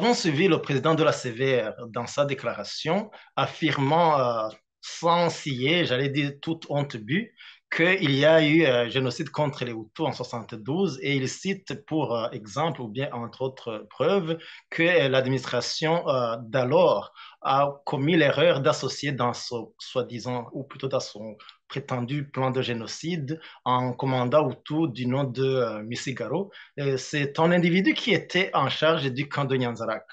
avons suivi le président de la CVR dans sa déclaration, affirmant sans ciller, j'allais dire toute honte bue, qu'il y a eu génocide contre les Hutus en 72 et il cite pour exemple ou bien entre autres preuves que l'administration d'alors a commis l'erreur d'associer dans son soi-disant ou plutôt dans son prétendu plan de génocide un commandant Hutu du nom de Misigaro. C'est un individu qui était en charge du camp de Nyanzarak.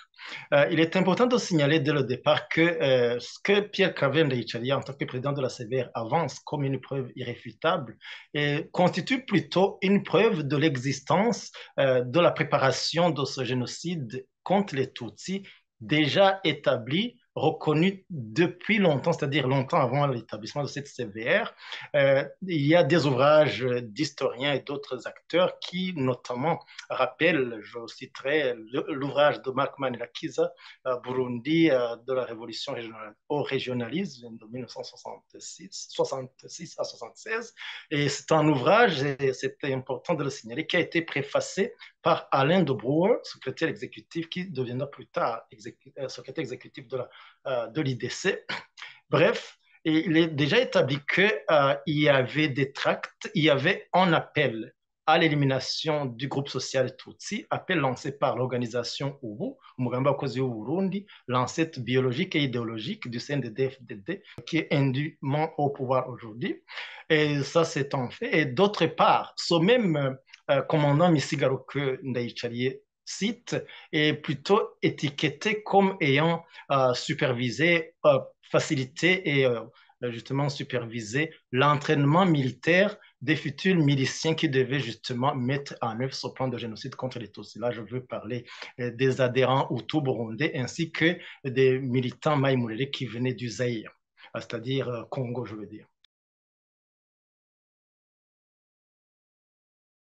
Il est important de signaler dès le départ que ce que Pierre Claver Ndayicariya, en tant que président de la CVR, avance comme une preuve irréfutable constitue plutôt une preuve de l'existence de la préparation de ce génocide contre les Tutsis déjà établi, reconnu depuis longtemps, c'est-à-dire longtemps avant l'établissement de cette CVR. Il y a des ouvrages d'historiens et d'autres acteurs qui, notamment, rappellent, je citerai l'ouvrage de Marc Manirakiza, Burundi, de la révolution au régionalisme de 1966 66 à 76. Et c'est un ouvrage, et c'était important de le signaler, qui a été préfacé par Alain de Brouwer, secrétaire exécutif, qui deviendra plus tard secrétaire exécutif de l'IDC. Bref, et il est déjà établi qu'il y avait des tracts, il y avait un appel à l'élimination du groupe social Tutsi, appel lancé par l'organisation UBU, Umugamba Wakozi Burundi, l'ancêtre biologique et idéologique du CNDD-FDD, qui est indûment au pouvoir aujourd'hui. Et ça, c'est un fait. Et d'autre part, ce même commandant Misigaro que Ndayicariye cite est plutôt étiqueté comme ayant supervisé, facilité et justement superviser l'entraînement militaire des futurs miliciens qui devaient justement mettre en œuvre ce plan de génocide contre les Tutsis. Là, je veux parler des adhérents Hutus burundais ainsi que des militants Maïmouléré qui venaient du Zaïre, c'est-à-dire Congo, je veux dire.